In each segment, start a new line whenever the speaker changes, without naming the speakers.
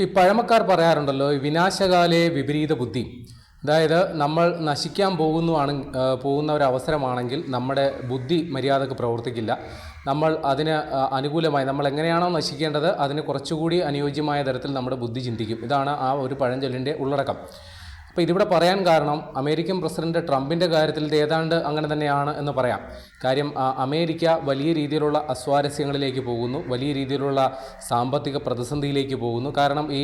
ഈ പഴമക്കാർ പറയാറുണ്ടല്ലോ, ഈ വിനാശകാലേ വിപരീത ബുദ്ധി. അതായത് നമ്മൾ നശിക്കാൻ പോകുന്ന ഒരവസരമാണെങ്കിൽ നമ്മുടെ ബുദ്ധി മര്യാദക്ക് പ്രവർത്തിക്കില്ല. നമ്മൾ അതിന് അനുകൂലമായി നമ്മൾ എങ്ങനെയാണോ നശിക്കേണ്ടത് അതിന് കുറച്ചുകൂടി അനുയോജ്യമായ തരത്തിൽ നമ്മുടെ ബുദ്ധി ചിന്തിക്കും. ഇതാണ് ആ ഒരു പഴഞ്ചൊല്ലിൻ്റെ ഉള്ളടക്കം. അപ്പോൾ ഇതിവിടെ പറയാൻ കാരണം അമേരിക്കൻ പ്രസിഡന്റ് ട്രംപിൻ്റെ കാര്യത്തിൽ ഇത് ഏതാണ്ട് അങ്ങനെ തന്നെയാണ് എന്ന് പറയാം. കാര്യം അമേരിക്ക വലിയ രീതിയിലുള്ള അസ്വാരസ്യങ്ങളിലേക്ക് പോകുന്നു, വലിയ രീതിയിലുള്ള സാമ്പത്തിക പ്രതിസന്ധിയിലേക്ക് പോകുന്നു. കാരണം ഈ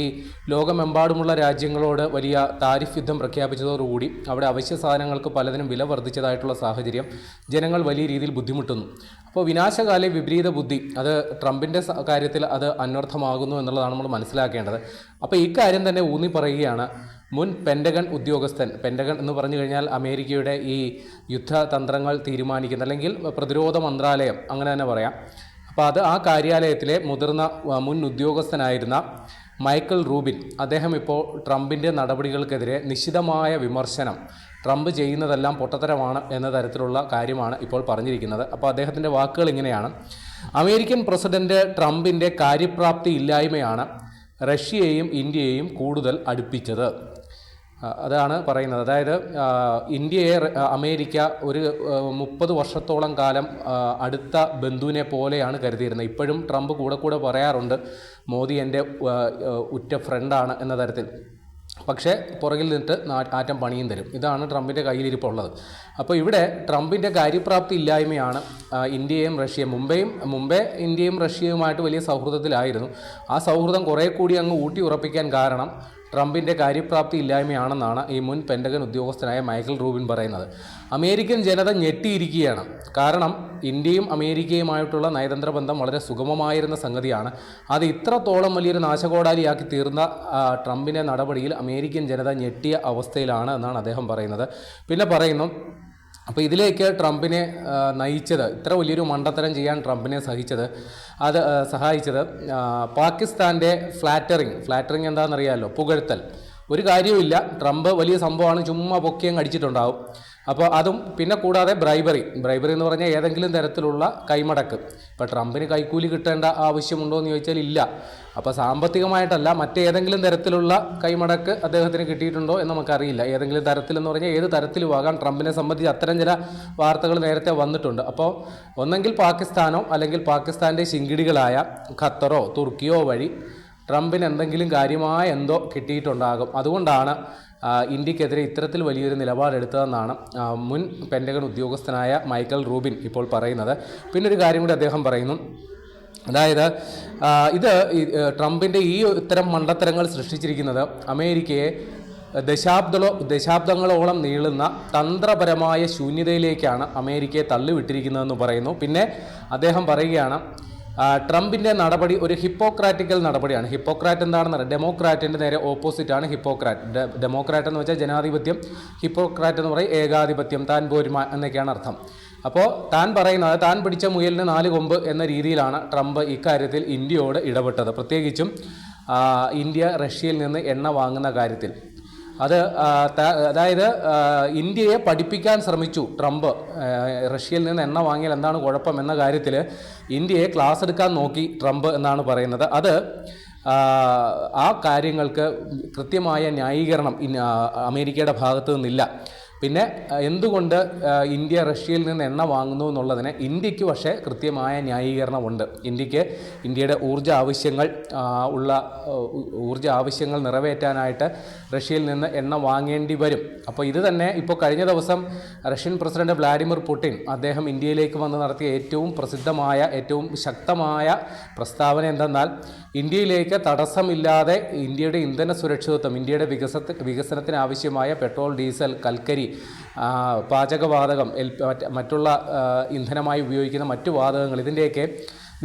ലോകമെമ്പാടുമുള്ള രാജ്യങ്ങളോട് വലിയ താരിഫ് യുദ്ധം പ്രഖ്യാപിച്ചതോടുകൂടി അവിടെ അവശ്യ സാധനങ്ങൾക്ക് പലതിനും വില വർദ്ധിച്ചതായിട്ടുള്ള സാഹചര്യം ജനങ്ങൾ വലിയ രീതിയിൽ ബുദ്ധിമുട്ടുന്നു. അപ്പോൾ വിനാശകാല വിപരീത ബുദ്ധി അത് ട്രംപിൻ്റെ കാര്യത്തിൽ അത് അന്വർത്ഥമാകുന്നു എന്നുള്ളതാണ് നമ്മൾ മനസ്സിലാക്കേണ്ടത്. അപ്പോൾ ഇക്കാര്യം തന്നെ ഊന്നി പറയുകയാണ് മുൻ പെൻറ്റഗൺ ഉദ്യോഗസ്ഥൻ. പെൻറ്റഗൺ എന്ന് പറഞ്ഞു കഴിഞ്ഞാൽ അമേരിക്കയുടെ ഈ യുദ്ധതന്ത്രങ്ങൾ തീരുമാനിക്കുന്ന അല്ലെങ്കിൽ പ്രതിരോധ മന്ത്രാലയം അങ്ങനെ തന്നെ പറയാം. അപ്പോൾ ആ കാര്യാലയത്തിലെ മുതിർന്ന മുൻ ഉദ്യോഗസ്ഥനായിരുന്ന മൈക്കൽ റൂബിൻ, അദ്ദേഹം ഇപ്പോൾ ട്രംപിൻ്റെ നടപടികൾക്കെതിരെ നിശിതമായ വിമർശനം, ട്രംപ് ചെയ്യുന്നതെല്ലാം പൊട്ടത്തരമാണ് എന്ന തരത്തിലുള്ള കാര്യമാണ് ഇപ്പോൾ പറഞ്ഞിരിക്കുന്നത്. അപ്പോൾ അദ്ദേഹത്തിൻ്റെ വാക്കുകൾ ഇങ്ങനെയാണ്: അമേരിക്കൻ പ്രസിഡന്റ് ട്രംപിൻ്റെ കാര്യപ്രാപ്തി ഇല്ലായ്മയാണ് റഷ്യയെയും ഇന്ത്യയെയും കൂടുതൽ അടുപ്പിച്ചത്. അതാണ് പറയുന്നത്. അതായത് ഇന്ത്യയെ അമേരിക്ക ഒരു 30 വർഷത്തോളം കാലം അടുത്ത ബന്ധുവിനെ പോലെയാണ് കരുതിയിരുന്നത്. ഇപ്പോഴും ട്രംപ് കൂടെ പറയാറുണ്ട് മോദി എൻ്റെ ഉറ്റ ഫ്രണ്ടാണ് എന്ന തരത്തിൽ. പക്ഷേ പുറകിൽ നിന്നിട്ട് ആറ്റം പണിയും തരും. ഇതാണ് ട്രംപിൻ്റെ കയ്യിലിരിപ്പുള്ളത്. അപ്പോൾ ഇവിടെ ട്രംപിൻ്റെ കാര്യപ്രാപ്തി ഇല്ലായ്മയാണ് ഇന്ത്യയും റഷ്യയും. മുമ്പേ ഇന്ത്യയും റഷ്യയുമായിട്ട് വലിയ സൗഹൃദത്തിലായിരുന്നു. ആ സൗഹൃദം കുറേ കൂടി അങ്ങ് ഊട്ടി ഉറപ്പിക്കാൻ കാരണം ട്രംപിൻ്റെ കാര്യപ്രാപ്തി ഇല്ലായ്മയാണെന്നാണ് ഈ മുൻ പെൻറ്റഗൺ ഉദ്യോഗസ്ഥനായ മൈക്കൽ റൂബിൻ പറയുന്നത്. അമേരിക്കൻ ജനത ഞെട്ടിയിരിക്കുകയാണ്. കാരണം ഇന്ത്യയും അമേരിക്കയുമായിട്ടുള്ള നയതന്ത്ര ബന്ധം വളരെ സുഗമമായിരുന്ന സംഗതിയാണ്. അത് ഇത്രത്തോളം വലിയൊരു നാശകോടാലിയാക്കി തീർന്ന ട്രംപിൻ്റെ നടപടിയിൽ അമേരിക്കൻ ജനത ഞെട്ടിയ അവസ്ഥയിലാണ് എന്നാണ് അദ്ദേഹം പറയുന്നത്. പിന്നെ പറയുന്നു, അപ്പോൾ ഇതിലേക്ക് ട്രംപിനെ നയിച്ചത്, ഇത്ര വലിയൊരു മണ്ടത്തരം ചെയ്യാൻ ട്രംപിനെ സഹായിച്ചത് പാകിസ്ഥാൻ്റെ ഫ്ലാറ്ററിങ് എന്താണെന്നറിയാമല്ലോ, പുകഴ്ത്തൽ. ഒരു കാര്യവുമില്ല, ട്രംപ് വലിയ സംഭവമാണ്, ചുമ്മാ പൊക്കിയങ്ങ് അടിച്ചിട്ടുണ്ടാവും. അപ്പോൾ അതും പിന്നെ കൂടാതെ ബ്രൈബറി എന്ന് പറഞ്ഞാൽ ഏതെങ്കിലും തരത്തിലുള്ള കൈമടക്ക്. ഇപ്പോൾ ട്രംപിന് കൈക്കൂലി കിട്ടേണ്ട ആവശ്യമുണ്ടോ എന്ന് ചോദിച്ചാൽ ഇല്ല. അപ്പോൾ സാമ്പത്തികമായിട്ടല്ല, മറ്റേതെങ്കിലും തരത്തിലുള്ള കൈമടക്ക് അദ്ദേഹത്തിന് കിട്ടിയിട്ടുണ്ടോ എന്ന് നമുക്കറിയില്ല. ഏതെങ്കിലും തരത്തിലെന്ന് പറഞ്ഞാൽ ഏത് തരത്തിലുമാകാം. ട്രംപിനെ സംബന്ധിച്ച് അത്തരം ചില വാർത്തകൾ നേരത്തെ വന്നിട്ടുണ്ട്. അപ്പോൾ ഒന്നെങ്കിൽ പാകിസ്ഥാനോ അല്ലെങ്കിൽ പാകിസ്ഥാൻ്റെ ശിങ്കിടികളായ ഖത്തറോ തുർക്കിയോ വഴി ട്രംപിന് എന്തെങ്കിലും കാര്യമായ എന്തോ കിട്ടിയിട്ടുണ്ടാകും. അതുകൊണ്ടാണ് ഇന്ത്യക്കെതിരെ ഇത്തരത്തിൽ വലിയൊരു നിലപാടെടുത്തതെന്നാണ് മുൻ പെൻറ്റഗൺ ഉദ്യോഗസ്ഥനായ മൈക്കൽ റൂബിൻ ഇപ്പോൾ പറയുന്നത്. പിന്നെ ഒരു കാര്യം കൂടി അദ്ദേഹം പറയുന്നു. അതായത് ഇത് ട്രംപിൻ്റെ ഈ ഇത്തരം മണ്ടത്തരങ്ങൾ സൃഷ്ടിച്ചിരിക്കുന്നത് അമേരിക്കയെ ദശാബ്ദങ്ങളോളം നീളുന്ന തന്ത്രപരമായ ശൂന്യതയിലേക്കാണ് അമേരിക്കയെ തള്ളിവിട്ടിരിക്കുന്നതെന്ന് പറയുന്നു. പിന്നെ അദ്ദേഹം പറയുകയാണ്, ട്രംപിൻ്റെ നടപടി ഒരു ഹിപ്പോക്രാറ്റിക്കൽ നടപടിയാണ്. ഹിപ്പോക്രാറ്റ് എന്താണെന്ന് അറിയാം, ഡെമോക്രാറ്റിൻ്റെ നേരെ ഓപ്പോസിറ്റാണ് ഹിപ്പോക്രാറ്റ്. ഡെമോക്രാറ്റ് എന്ന് വെച്ചാൽ ജനാധിപത്യം, ഹിപ്പോക്രാറ്റ് എന്ന് പറയും ഏകാധിപത്യം, താൻ പോരുമ എന്നൊക്കെയാണ് അർത്ഥം. അപ്പോൾ താൻ പറയുന്നത് താൻ പിടിച്ച മുയലിന് 4 കൊമ്പ് എന്ന രീതിയിലാണ് ട്രംപ് ഇക്കാര്യത്തിൽ ഇന്ത്യയോട് ഇടപെട്ടത്. പ്രത്യേകിച്ചും ഇന്ത്യ റഷ്യയിൽ നിന്ന് എണ്ണ വാങ്ങുന്ന കാര്യത്തിൽ. അതായത് ഇന്ത്യയെ പഠിപ്പിക്കാൻ ശ്രമിച്ചു ട്രംപ്. റഷ്യയിൽ നിന്ന് എണ്ണ വാങ്ങിയാൽ എന്താണ് കുഴപ്പം എന്ന കാര്യത്തിൽ ഇന്ത്യയെ ക്ലാസ് എടുക്കാൻ നോക്കി ട്രംപ് എന്നാണ് പറയുന്നത്. ആ കാര്യങ്ങൾക്ക് കൃത്യമായ ന്യായീകരണം അമേരിക്കയുടെ ഭാഗത്തു നിന്നില്ല. പിന്നെ എന്തുകൊണ്ട് ഇന്ത്യ റഷ്യയിൽ നിന്ന് എണ്ണ വാങ്ങുന്നു എന്നുള്ളതിന് ഇന്ത്യക്ക് പക്ഷേ കൃത്യമായ ന്യായീകരണമുണ്ട്. ഇന്ത്യയുടെ ഊർജ്ജ ആവശ്യങ്ങൾ നിറവേറ്റാനായിട്ട് റഷ്യയിൽ നിന്ന് എണ്ണ വാങ്ങേണ്ടി വരും. അപ്പോൾ ഇത് തന്നെ ഇപ്പോൾ കഴിഞ്ഞ ദിവസം റഷ്യൻ പ്രസിഡന്റ് വ്ളാഡിമിർ പുടിൻ അദ്ദേഹം ഇന്ത്യയിലേക്ക് വന്ന് നടത്തിയ ഏറ്റവും പ്രസിദ്ധമായ ഏറ്റവും ശക്തമായ പ്രസ്താവന എന്തെന്നാൽ, ഇന്ത്യയിലേക്ക് തടസ്സമില്ലാതെ ഇന്ത്യയുടെ ഇന്ധന സുരക്ഷിതത്വം, ഇന്ത്യയുടെ വികസനത്തിന് ആവശ്യമായ പെട്രോൾ, ഡീസൽ, കൽക്കരി, പാചകവാതകം, മറ്റുള്ള ഇന്ധനമായി ഉപയോഗിക്കുന്ന മറ്റു വാതകങ്ങൾ, ഇതിൻ്റെയൊക്കെ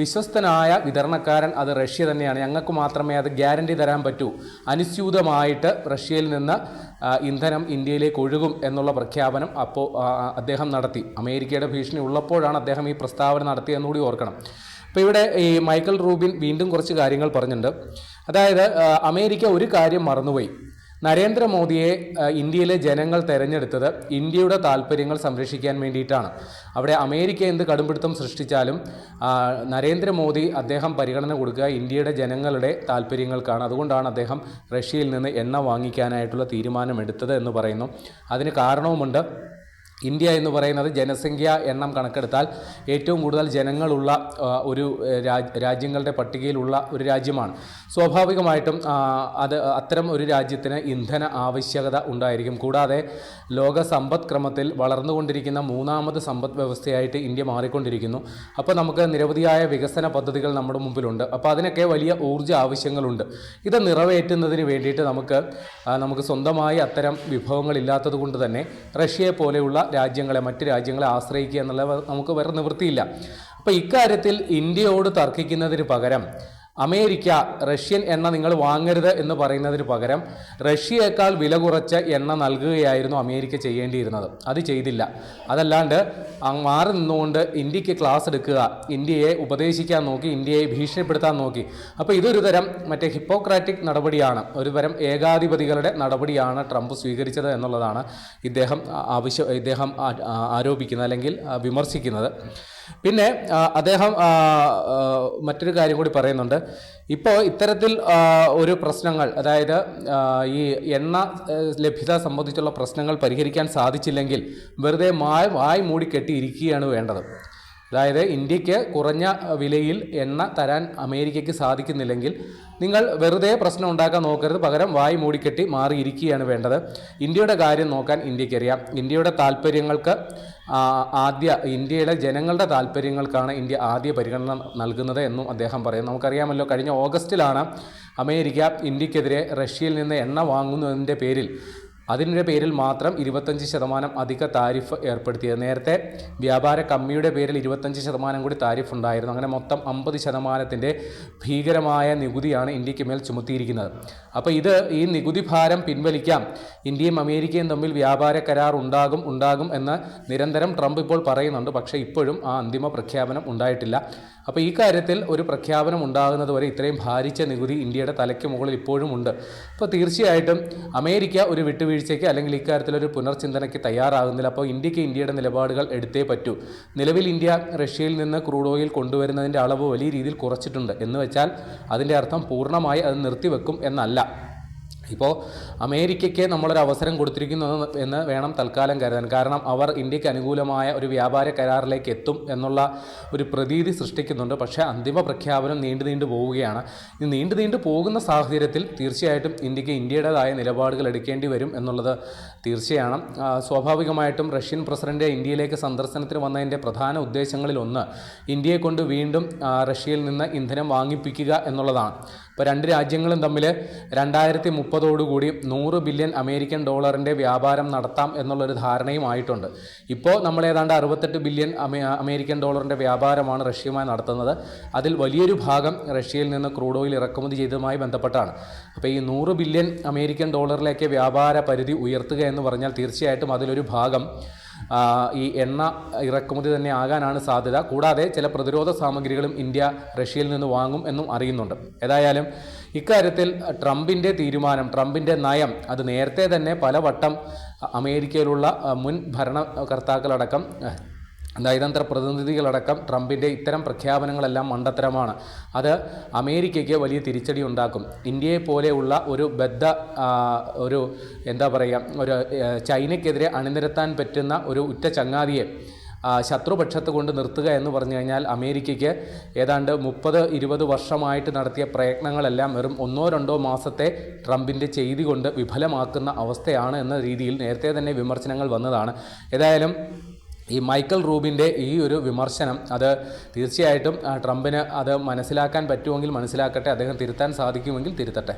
വിശ്വസ്തനായ വിതരണക്കാരൻ അത് റഷ്യ തന്നെയാണ്. ഞങ്ങൾക്ക് മാത്രമേ അത് ഗ്യാരണ്ടി തരാൻ പറ്റൂ. അനുസ്യൂതമായിട്ട് റഷ്യയിൽ നിന്ന് ഇന്ധനം ഇന്ത്യയിലേക്ക് ഒഴുകും എന്നുള്ള പ്രഖ്യാപനം അദ്ദേഹം നടത്തി. അമേരിക്കയുടെ ഭീഷണി ഉള്ളപ്പോഴാണ് അദ്ദേഹം ഈ പ്രസ്താവന നടത്തിയെന്നുകൂടി ഓർക്കണം. അപ്പോൾ ഇവിടെ ഈ മൈക്കൽ റൂബിൻ വീണ്ടും കുറച്ച് കാര്യങ്ങൾ പറഞ്ഞിട്ടുണ്ട്. അതായത് അമേരിക്ക ഒരു കാര്യം മറന്നുപോയി. നരേന്ദ്രമോദിയെ ഇന്ത്യയിലെ ജനങ്ങൾ തെരഞ്ഞെടുത്തത് ഇന്ത്യയുടെ താല്പര്യങ്ങൾ സംരക്ഷിക്കാൻ വേണ്ടിയിട്ടാണ്. അവിടെ അമേരിക്ക എന്ത് കടുംപിടുത്തം സൃഷ്ടിച്ചാലും നരേന്ദ്രമോദി അദ്ദേഹം പരിഗണന കൊടുക്കുക ഇന്ത്യയുടെ ജനങ്ങളുടെ താല്പര്യങ്ങൾക്കാണ്. അതുകൊണ്ടാണ് അദ്ദേഹം റഷ്യയിൽ നിന്ന് എണ്ണ വാങ്ങിക്കാനായിട്ടുള്ള തീരുമാനമെടുത്തത് എന്ന് പറയുന്നു. അതിന് കാരണവുമുണ്ട്. ഇന്ത്യ എന്ന് പറയുന്നത് ജനസംഖ്യ എണ്ണം കണക്കെടുത്താൽ ഏറ്റവും കൂടുതൽ ജനങ്ങളുള്ള ഒരു രാജ്യങ്ങളുടെ പട്ടികയിലുള്ള ഒരു രാജ്യമാണ്. സ്വാഭാവികമായിട്ടും അത്തരം ഒരു രാജ്യത്തിന് ഇന്ധന ആവശ്യകത ഉണ്ടായിരിക്കും. കൂടാതെ ലോക സമ്പദ് ക്രമത്തിൽ വളർന്നുകൊണ്ടിരിക്കുന്ന മൂന്നാമത് സമ്പദ് വ്യവസ്ഥയായിട്ട് ഇന്ത്യ മാറിക്കൊണ്ടിരിക്കുന്നു. അപ്പോൾ നമുക്ക് നിരവധിയായ വികസന പദ്ധതികൾ നമ്മുടെ മുമ്പിലുണ്ട്. അപ്പോൾ അതിനൊക്കെ വലിയ ഊർജ്ജ ആവശ്യങ്ങളുണ്ട്. ഇത് നിറവേറ്റുന്നതിന് വേണ്ടിയിട്ട് നമുക്ക് സ്വന്തമായി അത്തരം വിഭവങ്ങളില്ലാത്തത് കൊണ്ട് തന്നെ റഷ്യയെ പോലെയുള്ള മറ്റ് രാജ്യങ്ങളെ ആശ്രയിക്കുക എന്നുള്ളത് നമുക്ക് വേറെ നിവൃത്തിയില്ല. അപ്പോൾ ഇക്കാര്യത്തിൽ ഇന്ത്യയോട് തർക്കിക്കുന്നതിന് പകരം അമേരിക്ക റഷ്യൻ എണ്ണ നിങ്ങൾ വാങ്ങരുത് എന്ന് പറയുന്നതിന് പകരം റഷ്യയേക്കാൾ വില കുറച്ച എണ്ണ നൽകുകയായിരുന്നു അമേരിക്ക ചെയ്യേണ്ടിയിരുന്നത്. അത് ചെയ്തില്ല. അതല്ലാണ്ട് മാറി നിന്നുകൊണ്ട് ഇന്ത്യക്ക് ക്ലാസ് എടുക്കുക, ഇന്ത്യയെ ഉപദേശിക്കാൻ നോക്കി, ഇന്ത്യയെ ഭീഷണിപ്പെടുത്താൻ നോക്കി. അപ്പോൾ ഇതൊരു തരം ഹിപ്പോക്രാറ്റിക് നടപടിയാണ്, ഒരു തരം ഏകാധിപതികളുടെ നടപടിയാണ് ട്രംപ് സ്വീകരിച്ചത് എന്നുള്ളതാണ് ഇദ്ദേഹം ആരോപിക്കുന്നത് അല്ലെങ്കിൽ വിമർശിക്കുന്നത്. പിന്നെ അദ്ദേഹം മറ്റൊരു കാര്യം കൂടി പറയുന്നുണ്ട്. ഇപ്പോൾ ഇത്തരത്തിൽ ഒരു പ്രശ്നങ്ങൾ, അതായത് ഈ എണ്ണ ലഭ്യത സംബന്ധിച്ചുള്ള പ്രശ്നങ്ങൾ പരിഹരിക്കാൻ സാധിച്ചില്ലെങ്കിൽ വെറുതെ വായ് മൂടി കെട്ടിയിരിക്കുകയാണ് വേണ്ടത്. അതായത് ഇന്ത്യക്ക് കുറഞ്ഞ വിലയിൽ എണ്ണ തരാൻ അമേരിക്കയ്ക്ക് സാധിക്കുന്നില്ലെങ്കിൽ നിങ്ങൾ വെറുതെ പ്രശ്നം ഉണ്ടാക്കാൻ നോക്കരുത്, പകരം വായ് മൂടിക്കെട്ടി മാറിയിരിക്കുകയാണ് വേണ്ടത്. ഇന്ത്യയുടെ കാര്യം നോക്കാൻ ഇന്ത്യക്കറിയാം. ഇന്ത്യയുടെ താല്പര്യങ്ങൾക്ക് ഇന്ത്യയുടെ ജനങ്ങളുടെ താല്പര്യങ്ങൾക്കാണ് ഇന്ത്യ ആദ്യ പരിഗണന നൽകുന്നത് എന്നും അദ്ദേഹം പറയും. നമുക്കറിയാമല്ലോ, കഴിഞ്ഞ ഓഗസ്റ്റിലാണ് അമേരിക്ക ഇന്ത്യക്കെതിരെ റഷ്യയിൽ നിന്ന് എണ്ണ അതിൻ്റെ പേരിൽ മാത്രം 25% അധിക താരിഫ് ഏർപ്പെടുത്തിയത്. നേരത്തെ വ്യാപാര കമ്മിയുടെ പേരിൽ 25% കൂടി താരിഫ് ഉണ്ടായിരുന്നു. അങ്ങനെ മൊത്തം 50% ഭീകരമായ നികുതിയാണ് ഇന്ത്യക്ക് മേൽ ചുമത്തിയിരിക്കുന്നത്. അപ്പോൾ ഈ നികുതി ഭാരം പിൻവലിക്കാം, ഇന്ത്യയും അമേരിക്കയും തമ്മിൽ വ്യാപാര കരാർ ഉണ്ടാകും എന്ന് നിരന്തരം ട്രംപ് ഇപ്പോൾ പറയുന്നുണ്ട്. പക്ഷേ ഇപ്പോഴും ആ അന്തിമ പ്രഖ്യാപനം ഉണ്ടായിട്ടില്ല. അപ്പോൾ ഈ കാര്യത്തിൽ ഒരു പ്രഖ്യാപനം ഉണ്ടാകുന്നത് വരെ ഇത്രയും ഭാരിച്ച നികുതി ഇന്ത്യയുടെ തലയ്ക്ക് മുകളിൽ ഇപ്പോഴും ഉണ്ട്. അപ്പോൾ തീർച്ചയായിട്ടും അമേരിക്ക ഒരു വിട്ടുവീഴ്ചയ്ക്ക് അല്ലെങ്കിൽ ഇക്കാര്യത്തിലൊരു പുനർചിന്തനയ്ക്ക് തയ്യാറാകുന്നില്ല. അപ്പോൾ ഇന്ത്യയുടെ നിലപാടുകൾ എടുത്തേ പറ്റൂ. നിലവിൽ ഇന്ത്യ റഷ്യയിൽ നിന്ന് ക്രൂഡ് ഓയിൽ കൊണ്ടുവരുന്നതിൻ്റെ അളവ് വലിയ രീതിയിൽ കുറച്ചിട്ടുണ്ട് എന്ന് വെച്ചാൽ അതിൻ്റെ അർത്ഥം പൂർണ്ണമായി അത് നിർത്തിവെക്കും എന്നല്ല. ഇപ്പോൾ അമേരിക്കയ്ക്ക് നമ്മളൊരു അവസരം കൊടുത്തിരിക്കുന്നു എന്ന് വേണം തൽക്കാലം കരുതാൻ. കാരണം അവർ ഇന്ത്യക്ക് അനുകൂലമായ ഒരു വ്യാപാര കരാറിലേക്ക് എത്തും എന്നുള്ള ഒരു പ്രതീതി സൃഷ്ടിക്കുന്നുണ്ട്. പക്ഷേ അന്തിമ പ്രഖ്യാപനം നീണ്ടു പോവുകയാണ്. ഈ നീണ്ടു പോകുന്ന സാഹചര്യത്തിൽ തീർച്ചയായിട്ടും ഇന്ത്യക്ക് ഇന്ത്യയുടേതായ നിലപാടുകൾ എടുക്കേണ്ടി വരും എന്നുള്ളത് തീർച്ചയാണ്. സ്വാഭാവികമായിട്ടും റഷ്യൻ പ്രസിഡന്റ് ഇന്ത്യയിലേക്ക് സന്ദർശനത്തിന് വന്നതിൻ്റെ പ്രധാന ഉദ്ദേശങ്ങളിലൊന്ന് ഇന്ത്യയെ കൊണ്ട് വീണ്ടും റഷ്യയിൽ നിന്ന് ഇന്ധനം വാങ്ങിപ്പിക്കുക എന്നുള്ളതാണ്. ഇപ്പോൾ രണ്ട് രാജ്യങ്ങളും തമ്മിൽ 2030 $100 ബില്യൺ അമേരിക്കൻ ഡോളറിൻ്റെ വ്യാപാരം നടത്താം എന്നുള്ളൊരു ധാരണയും ആയിട്ടുണ്ട്. ഇപ്പോൾ നമ്മൾ ഏതാണ്ട് 68 ബില്യൺ അമേരിക്കൻ ഡോളറിൻ്റെ വ്യാപാരമാണ് റഷ്യയുമായി നടത്തുന്നത്. അതിൽ വലിയൊരു ഭാഗം റഷ്യയിൽ നിന്ന് ക്രൂഡ് ഓയിൽ ഇറക്കുമതി ചെയ്തതുമായി ബന്ധപ്പെട്ടാണ്. അപ്പോൾ ഈ 100 ബില്യൺ അമേരിക്കൻ ഡോളറിലേക്ക് വ്യാപാര പരിധി ഉയർത്തുക എന്ന് പറഞ്ഞാൽ തീർച്ചയായിട്ടും അതിലൊരു ഭാഗം ഈ എണ്ണ ഇറക്കുമതി തന്നെ ആകാനാണ് സാധ്യത. കൂടാതെ ചില പ്രതിരോധ സാമഗ്രികളും ഇന്ത്യ റഷ്യയിൽ നിന്ന് വാങ്ങും എന്നും അറിയുന്നുണ്ട്. ഏതായാലും ഇക്കാര്യത്തിൽ ട്രംപിൻ്റെ നയം അത് നേരത്തെ തന്നെ പലവട്ടം അമേരിക്കയിലുള്ള മുൻ ഭരണകർത്താക്കളടക്കം നയതന്ത്ര പ്രതിനിധികളടക്കം ട്രംപിൻ്റെ ഇത്തരം പ്രഖ്യാപനങ്ങളെല്ലാം മണ്ടത്തരമാണ്. അത് അമേരിക്കയ്ക്ക് വലിയ തിരിച്ചടി ഉണ്ടാക്കും. ഇന്ത്യയെ പോലെയുള്ള ഒരു ഒരു ചൈനയ്ക്കെതിരെ അണിനിരത്താൻ പറ്റുന്ന ഒരു ഉറ്റ ചങ്ങാതിയെ ശത്രുപക്ഷത്ത് കൊണ്ട് നിർത്തുക എന്ന് പറഞ്ഞു കഴിഞ്ഞാൽ അമേരിക്കയ്ക്ക് ഏതാണ്ട് 30-20 വർഷമായിട്ട് നടത്തിയ പ്രയത്നങ്ങളെല്ലാം വെറും 1-2 മാസത്തെ ട്രംപിൻ്റെ ചെയ്തി കൊണ്ട് വിഫലമാക്കുന്ന അവസ്ഥയാണ് എന്ന രീതിയിൽ നേരത്തെ തന്നെ വിമർശനങ്ങൾ വന്നതാണ്. ഏതായാലും ഈ മൈക്കൽ റൂബിൻ്റെ ഈ ഒരു വിമർശനം അത് തീർച്ചയായിട്ടും ട്രംപിന് അത് മനസ്സിലാക്കാൻ പറ്റുമെങ്കിൽ മനസ്സിലാക്കട്ടെ, അദ്ദേഹം തിരുത്താൻ സാധിക്കുമെങ്കിൽ തിരുത്തട്ടെ.